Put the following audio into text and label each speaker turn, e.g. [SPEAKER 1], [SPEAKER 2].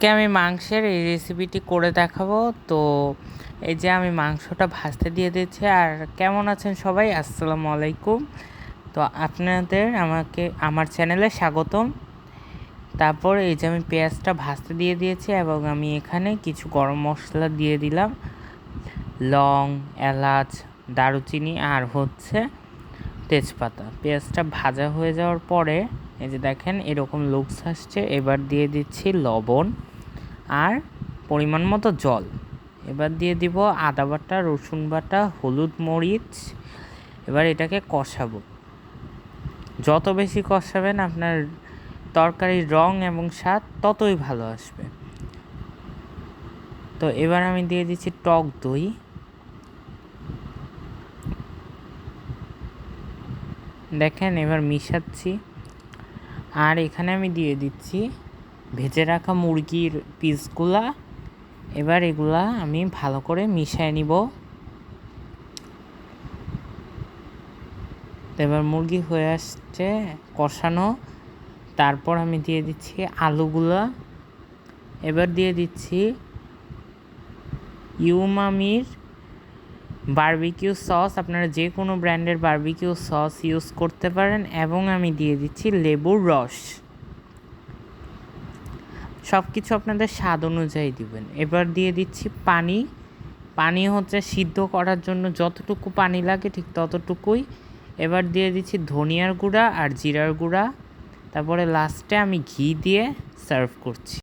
[SPEAKER 1] আজকে আমি মাংসের এই রেসিপিটি করে দেখাবো। তো এই যে আমি মাংসটা ভাজতে দিয়ে দিচ্ছি। আর কেমন আছেন সবাই? আসসালামু আলাইকুম। তো আপনাদের আমার চ্যানেলে স্বাগতম। তারপর এই যে আমি পেঁয়াজটা ভাজতে দিয়ে দিয়েছি এবং আমি এখানে কিছু গরম মশলা দিয়ে দিলাম, লং, এলাচ, দারুচিনি আর তেজপাতা। পেঁয়াজটা ভাজা হয়ে যাওয়ার পরে এই যে দেখেন এরকম লুকস আসছে। এবার দিয়ে দিচ্ছি লবণ আর পরিমাণ মতো জল। এবার দিয়ে দিব আদা বাটা, রসুন বাটা, হলুদ, মরিচ। এবার এটাকে কষাবো। যত বেশি কষাবেন আপনার তরকারির রং এবং স্বাদ ততই ভালো আসবে। তো এবার আমি দিয়ে দিচ্ছি টক দই। দেখেন এবার মিশাচ্ছি। আর এখানে আমি দিয়ে দিচ্ছি ভেজে রাখা মুরগির পিসগুলা। এবার এগুলা আমি ভালো করে মিশিয়ে নিব। এবার মুরগি হয়ে আসছে কষানো। তারপর আমি দিয়ে দিচ্ছি আলুগুলা। এবার দিয়ে দিচ্ছি ইউমামির বারবিকিউ সস। আপনারা যে কোনো ব্র্যান্ডের বারবিকিউ সস ইউজ করতে পারেন। এবং আমি দিয়ে দিচ্ছি লেবুর রস। সব কিছু আপনাদের স্বাদ অনুযায়ী দিবেন। এবার দিয়ে দিচ্ছি পানি। পানি সিদ্ধ করার জন্য যতটুকু পানি লাগে ঠিক ততটুকুই। এবার দিয়ে দিচ্ছি ধনিয়ার গুঁড়া আর জিরার গুঁড়া। তারপরে লাস্টে আমি ঘি দিয়ে সার্ভ করছি।